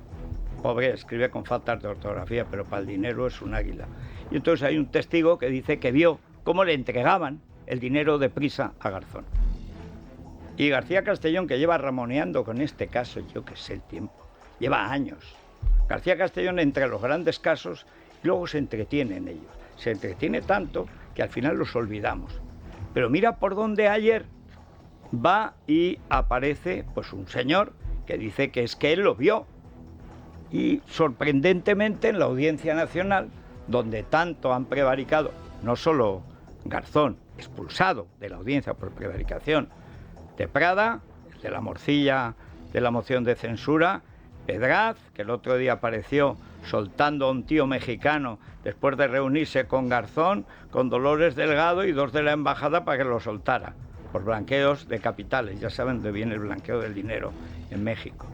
Pobre, escribe con faltas de ortografía, pero para el dinero es un águila. Y entonces hay un testigo que dice que vio cómo le entregaban el dinero de Prisa a Garzón. Y García Castellón, que lleva ramoneando con este caso, yo qué sé el tiempo, lleva años. García Castellón entre los grandes casos y luego se entretiene en ellos. Se entretiene tanto que al final los olvidamos. Pero mira por dónde ayer va y aparece pues un señor que dice que es que él lo vio. Y sorprendentemente en la Audiencia Nacional, donde tanto han prevaricado, no solo Garzón, expulsado de la audiencia por prevaricación, de Prada, el de la morcilla de la moción de censura, Pedraz, que el otro día apareció soltando a un tío mexicano después de reunirse con Garzón, con Dolores Delgado y dos de la embajada para que lo soltara, por blanqueos de capitales. Ya saben de bien el blanqueo del dinero en México.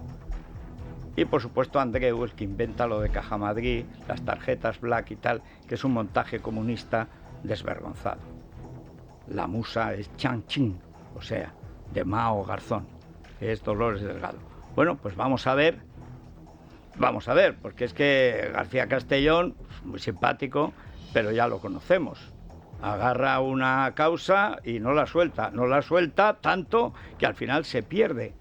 Y por supuesto Andreu, el que inventa lo de Caja Madrid, las tarjetas Black y tal, que es un montaje comunista desvergonzado. La musa es Chang Ching, o sea, de Mao Garzón, que es Dolores Delgado. Bueno, pues vamos a ver, porque es que García Castellón, muy simpático, pero ya lo conocemos. Agarra una causa y no la suelta tanto que al final se pierde,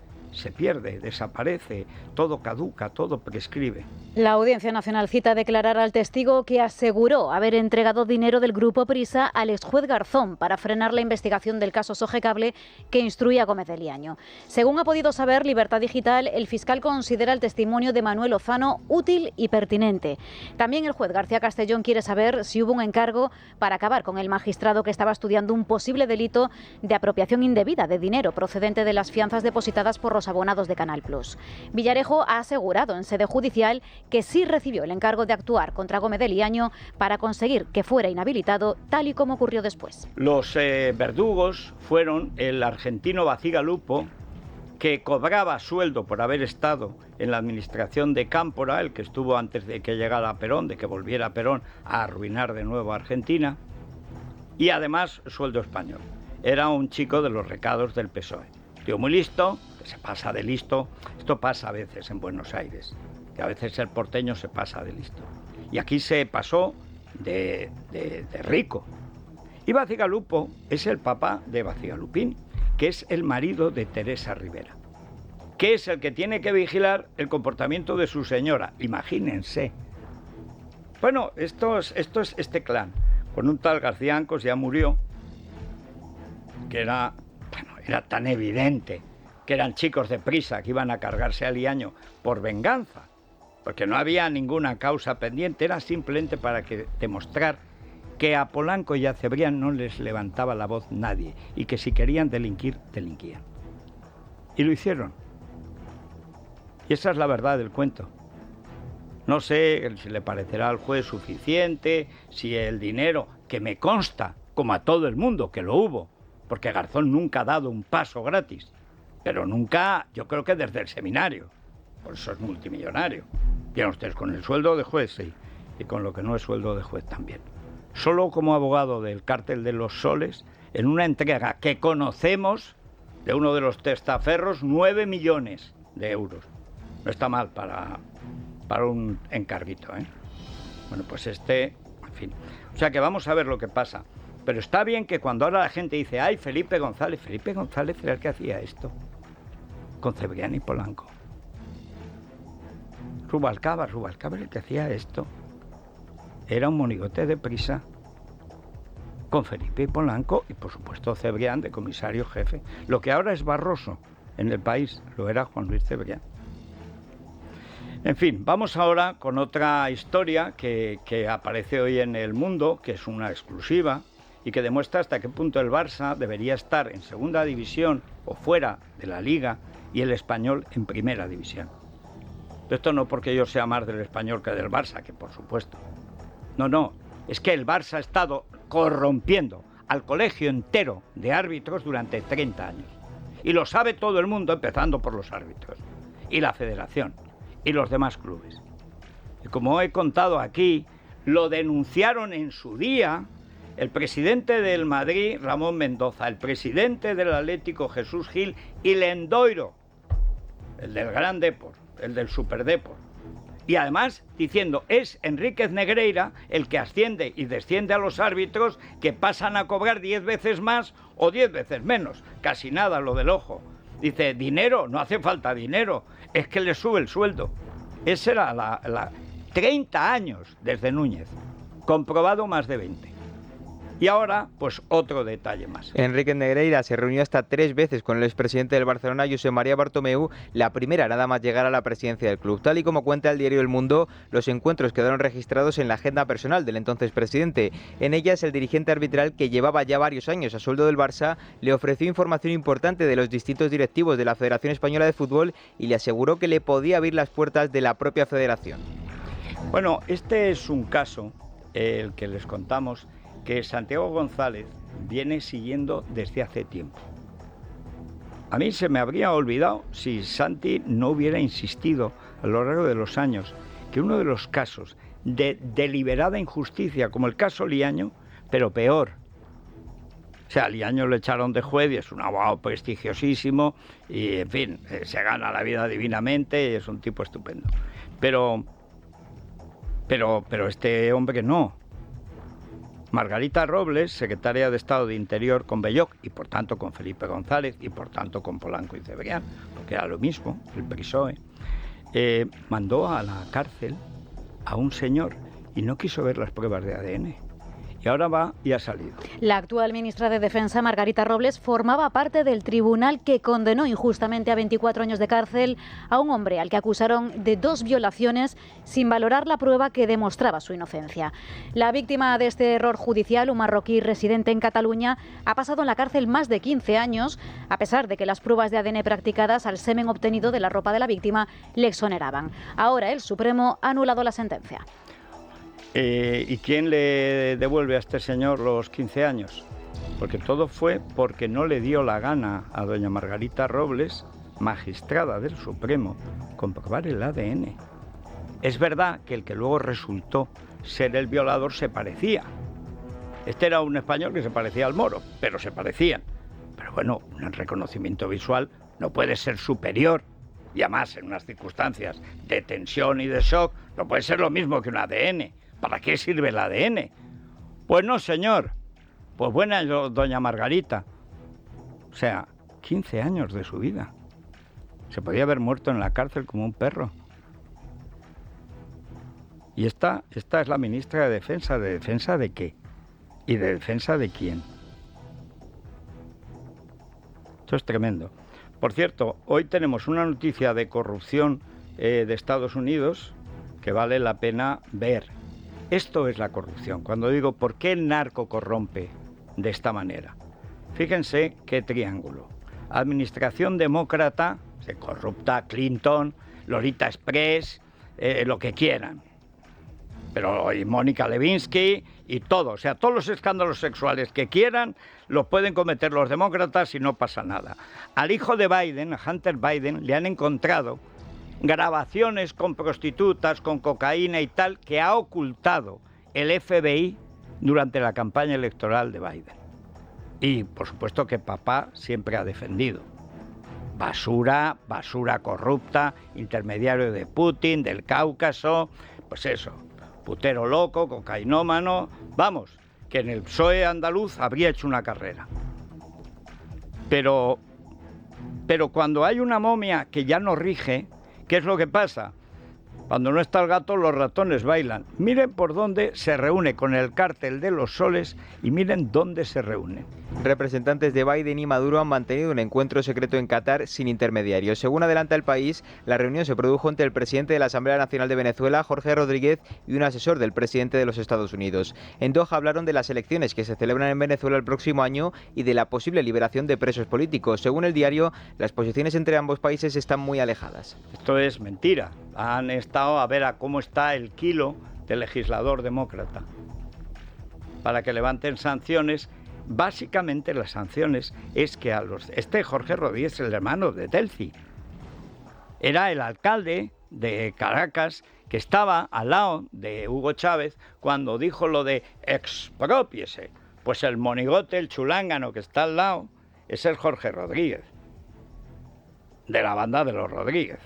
desaparece, todo caduca, todo prescribe. La Audiencia Nacional cita a declarar al testigo que aseguró haber entregado dinero del Grupo Prisa al exjuez Garzón para frenar la investigación del caso Sogecable que instruía a Gómez de Liaño. Según ha podido saber Libertad Digital, el fiscal considera el testimonio de Manuel Lozano útil y pertinente. También el juez García Castellón quiere saber si hubo un encargo para acabar con el magistrado que estaba estudiando un posible delito de apropiación indebida de dinero procedente de las fianzas depositadas por los abonados de Canal Plus. Villarejo ha asegurado en sede judicial que sí recibió el encargo de actuar contra Gómez de Liaño para conseguir que fuera inhabilitado, tal y como ocurrió después. Los verdugos fueron el argentino Bacigalupo, que cobraba sueldo por haber estado en la administración de Cámpora, el que estuvo antes de que llegara Perón, de que volviera Perón a arruinar de nuevo a Argentina, y además sueldo español. Era un chico de los recados del PSOE. Tío muy listo, que se pasa de listo. Esto pasa a veces en Buenos Aires, que a veces el porteño se pasa de listo. Y aquí se pasó de rico. Y Bacigalupo es el papá de Bacigalupín, que es el marido de Teresa Rivera, que es el que tiene que vigilar el comportamiento de su señora. Imagínense. Bueno, esto es este clan. Con un tal García Ancos ya murió, que era tan evidente que eran chicos de Prisa que iban a cargarse a Liaño por venganza, porque no había ninguna causa pendiente, era simplemente para demostrar que a Polanco y a Cebrián no les levantaba la voz nadie y que si querían delinquir, delinquían. Y lo hicieron. Y esa es la verdad del cuento. No sé si le parecerá al juez suficiente, si el dinero, que me consta, como a todo el mundo, que lo hubo, porque Garzón nunca ha dado un paso gratis, pero nunca, yo creo que desde el seminario, por eso es multimillonario. Vieron ustedes, con el sueldo de juez, sí, y con lo que no es sueldo de juez también. Solo como abogado del cártel de los soles, en una entrega que conocemos de uno de los testaferros, 9 millones de euros. No está mal para un encarguito, ¿eh? Bueno, pues este en fin. O sea que vamos a ver lo que pasa. Pero está bien que cuando ahora la gente dice, ay, Felipe González era el que hacía esto, con Cebrián y Polanco. Rubalcaba el que hacía esto. Era un monigote de prisa, con Felipe y Polanco y por supuesto Cebrián de comisario jefe. Lo que ahora es Barroso en el país, lo era Juan Luis Cebrián. En fin, vamos ahora con otra historia que aparece hoy en El Mundo, que es una exclusiva y que demuestra hasta qué punto el Barça debería estar en segunda división o fuera de la Liga y el Español en primera división. Esto no porque yo sea más del Español que del Barça, que por supuesto. No, es que el Barça ha estado corrompiendo al colegio entero de árbitros durante 30 años. Y lo sabe todo el mundo, empezando por los árbitros y la federación y los demás clubes. Y como he contado aquí, lo denunciaron en su día el presidente del Madrid, Ramón Mendoza, el presidente del Atlético, Jesús Gil, y Lendoiro, el del Gran Depor, el del Super Depor. Y además diciendo, es Enríquez Negreira el que asciende y desciende a los árbitros, que pasan a cobrar 10 veces más o 10 veces menos. Casi nada lo del ojo. Dice, dinero, no hace falta dinero, es que le sube el sueldo. Esa era 30 años desde Núñez, comprobado más de 20. Y ahora, pues otro detalle más. Enrique Negreira se reunió hasta 3 veces con el expresidente del Barcelona, Josep María Bartomeu, la primera nada más llegar a la presidencia del club. Tal y como cuenta el diario El Mundo, los encuentros quedaron registrados en la agenda personal del entonces presidente. En ellas, el dirigente arbitral, que llevaba ya varios años a sueldo del Barça, le ofreció información importante de los distintos directivos de la Federación Española de Fútbol y le aseguró que le podía abrir las puertas de la propia federación. Bueno, este es un caso, el que les contamos, que Santiago González viene siguiendo desde hace tiempo. A mí se me habría olvidado si Santi no hubiera insistido a lo largo de los años que uno de los casos de deliberada injusticia, como el caso Liaño, pero peor. O sea, a Liaño le echaron de juez y es un abogado prestigiosísimo y, en fin, se gana la vida divinamente y es un tipo estupendo. Pero este hombre no. Margarita Robles, secretaria de Estado de Interior con Belloc y por tanto con Felipe González y por tanto con Polanco y Cebrián, porque era lo mismo, el PSOE, mandó a la cárcel a un señor y no quiso ver las pruebas de ADN. Y ahora va y ha salido. La actual ministra de Defensa, Margarita Robles, formaba parte del tribunal que condenó injustamente a 24 años de cárcel a un hombre al que acusaron de 2 violaciones sin valorar la prueba que demostraba su inocencia. La víctima de este error judicial, un marroquí residente en Cataluña, ha pasado en la cárcel más de 15 años, a pesar de que las pruebas de ADN practicadas al semen obtenido de la ropa de la víctima le exoneraban. Ahora el Supremo ha anulado la sentencia. ¿Y quién le devuelve a este señor los 15 años? Porque todo fue porque no le dio la gana a doña Margarita Robles, magistrada del Supremo, comprobar el ADN. Es verdad que el que luego resultó ser el violador se parecía. Este era un español que se parecía al moro, pero se parecían. Pero bueno, un reconocimiento visual no puede ser superior. Y además, en unas circunstancias de tensión y de shock, no puede ser lo mismo que un ADN. ¿Para qué sirve el ADN? Pues no, señor. Pues buena doña Margarita. O sea, 15 años de su vida. Se podía haber muerto en la cárcel como un perro. Y esta es la ministra de Defensa. ¿De defensa de qué? ¿Y de defensa de quién? Esto es tremendo. Por cierto, hoy tenemos una noticia de corrupción de Estados Unidos que vale la pena ver. Esto es la corrupción. Cuando digo, ¿por qué el narco corrompe de esta manera? Fíjense qué triángulo. Administración demócrata, se corrupta Clinton, Lolita Express, lo que quieran. Pero y Mónica Lewinsky y todo. O sea, todos los escándalos sexuales que quieran los pueden cometer los demócratas y no pasa nada. Al hijo de Biden, a Hunter Biden, le han encontrado grabaciones con prostitutas, con cocaína y tal, que ha ocultado el FBI durante la campaña electoral de Biden. Y, por supuesto, que papá siempre ha defendido. Basura corrupta, intermediario de Putin, del Cáucaso, pues eso, putero loco, cocainómano, vamos, que en el PSOE andaluz habría hecho una carrera. Pero cuando hay una momia que ya no rige, ¿qué es lo que pasa? Cuando no está el gato, los ratones bailan. Miren por dónde se reúne con el cártel de los soles y miren dónde se reúne. Representantes de Biden y Maduro han mantenido un encuentro secreto en Qatar sin intermediarios. Según adelanta El País, la reunión se produjo entre el presidente de la Asamblea Nacional de Venezuela, Jorge Rodríguez, y un asesor del presidente de los Estados Unidos. En Doha hablaron de las elecciones que se celebran en Venezuela el próximo año y de la posible liberación de presos políticos. Según el diario, las posiciones entre ambos países están muy alejadas. Esto es mentira. Han estado a ver a cómo está el kilo del legislador demócrata para que levanten sanciones. Básicamente las sanciones es que este Jorge Rodríguez, el hermano de Delcy, era el alcalde de Caracas que estaba al lado de Hugo Chávez cuando dijo lo de expropiese. Pues el monigote, el chulángano que está al lado, es el Jorge Rodríguez, de la banda de los Rodríguez,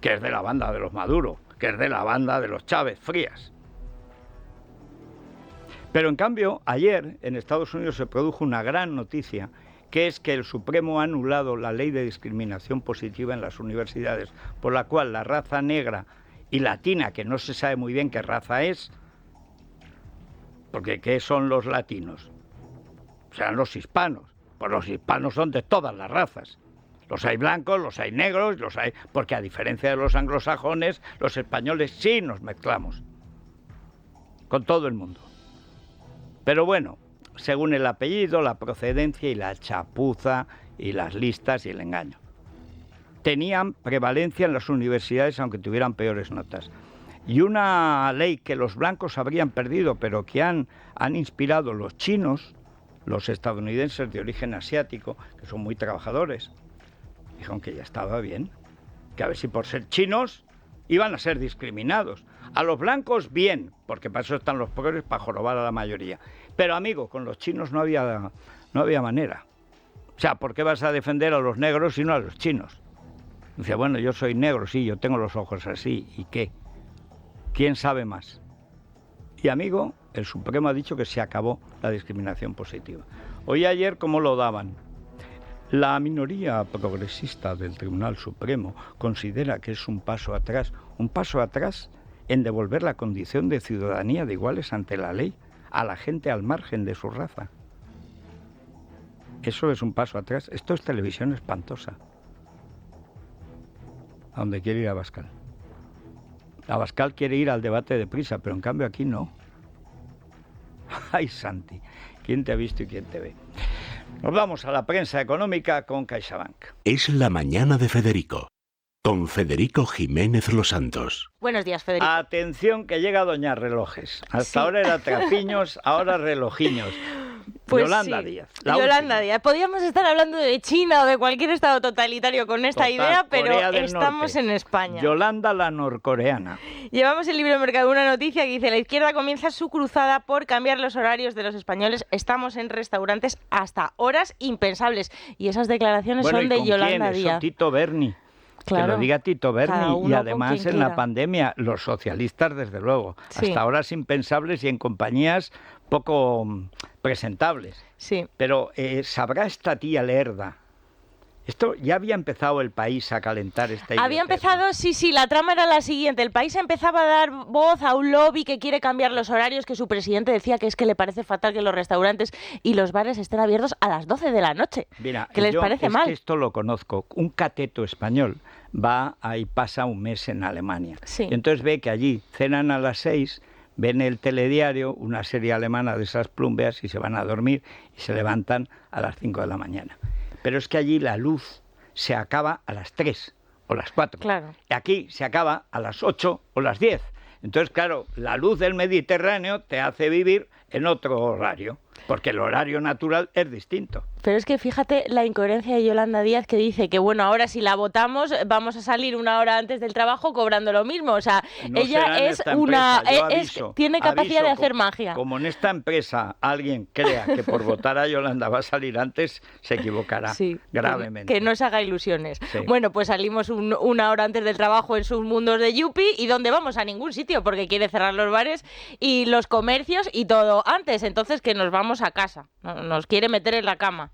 que es de la banda de los Maduro, que es de la banda de los Chávez Frías. Pero en cambio, ayer en Estados Unidos se produjo una gran noticia, que es que el Supremo ha anulado la ley de discriminación positiva en las universidades, por la cual la raza negra y latina, que no se sabe muy bien qué raza es, porque ¿qué son los latinos? Serán los hispanos. Pues los hispanos son de todas las razas. Los hay blancos, los hay negros, los hay... Porque a diferencia de los anglosajones, los españoles sí nos mezclamos con todo el mundo. Pero bueno, según el apellido, la procedencia y la chapuza y las listas y el engaño. Tenían prevalencia en las universidades aunque tuvieran peores notas. Y una ley que los blancos habrían perdido, pero que han inspirado los chinos, los estadounidenses de origen asiático, que son muy trabajadores, dijeron que ya estaba bien, que a ver si por ser chinos iban a ser discriminados. A los blancos bien, porque para eso están los progres, para jorobar a la mayoría. Pero amigo, con los chinos no había manera. O sea, ¿por qué vas a defender a los negros y no a los chinos? Dice, bueno, yo soy negro, sí, yo tengo los ojos así, ¿y qué? ¿Quién sabe más? Y amigo, el Supremo ha dicho que se acabó la discriminación positiva. Hoy ayer, ¿cómo lo daban? La minoría progresista del Tribunal Supremo considera que es un paso atrás en devolver la condición de ciudadanía de iguales ante la ley a la gente al margen de su raza. Eso es un paso atrás. Esto es televisión espantosa. A donde quiere ir Abascal. Abascal quiere ir al debate de prisa, pero en cambio aquí no. Ay, Santi, ¿quién te ha visto y quién te ve? Nos vamos a la prensa económica con CaixaBank. Es la mañana de Federico, con Federico Jiménez Los Santos. Buenos días, Federico. Atención que llega Doña Relojes. Hasta ahora era trapiños, ahora relojiños. Pues Yolanda sí. Díaz. Yolanda Díaz. Podríamos estar hablando de China o de cualquier estado totalitario con esta idea, pero estamos en España. Yolanda la norcoreana. Llevamos el libro de mercado una noticia que dice: la izquierda comienza su cruzada por cambiar los horarios de los españoles. Estamos en restaurantes hasta horas impensables. Y esas declaraciones son de Yolanda Díaz. Eso, Tito Berni. Claro, que lo diga Tito Berni. Y además en la pandemia, los socialistas desde luego, sí, hasta horas impensables y en compañías poco presentables. Sí. Pero ¿sabrá esta tía Lerda? Esto ya había empezado El País a calentar esta idea. Había empezado, sí, la trama era la siguiente. El País empezaba a dar voz a un lobby que quiere cambiar los horarios, que su presidente decía que es que le parece fatal que los restaurantes y los bares estén abiertos a las 12 de la noche. Mira, que les parece mal. Que esto lo conozco. Un cateto español va y pasa un mes en Alemania. Sí. Y entonces ve que allí cenan a las 6, ven el telediario, una serie alemana de esas plumbeas y se van a dormir y se levantan a las 5 de la mañana. Pero es que allí la luz se acaba a las 3 o las 4. Claro. Y aquí se acaba a las 8 o las 10. Entonces, claro, la luz del Mediterráneo te hace vivir en otro horario, porque el horario natural es distinto. Pero es que fíjate la incoherencia de Yolanda Díaz, que dice que, bueno, ahora si la votamos vamos a salir una hora antes del trabajo cobrando lo mismo. O sea, No ella es una... tiene capacidad de hacer magia. Como en esta empresa alguien crea que por votar a Yolanda va a salir antes, se equivocará gravemente. Que no se haga ilusiones. Sí. Bueno, pues salimos una hora antes del trabajo en sus mundos de Yupi. ¿Y dónde vamos? A ningún sitio, porque quiere cerrar los bares y los comercios y todo antes. Entonces que nos vamos a casa. Nos quiere meter en la cama.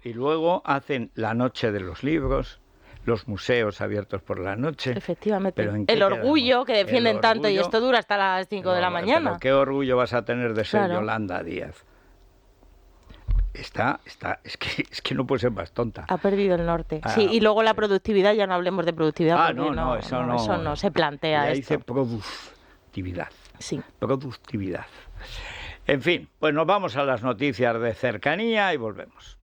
Y luego hacen la noche de los libros, los museos abiertos por la noche. Efectivamente. El orgullo que defienden tanto, y esto dura hasta las 5 de la mañana. Pero ¿qué orgullo vas a tener de ser Yolanda Díaz? Es que no puede ser más tonta. Ha perdido el norte. Sí, y luego la productividad, ya no hablemos de productividad. Eso no se plantea. Dice productividad. Sí. Productividad. En fin, pues nos vamos a las noticias de cercanía y volvemos.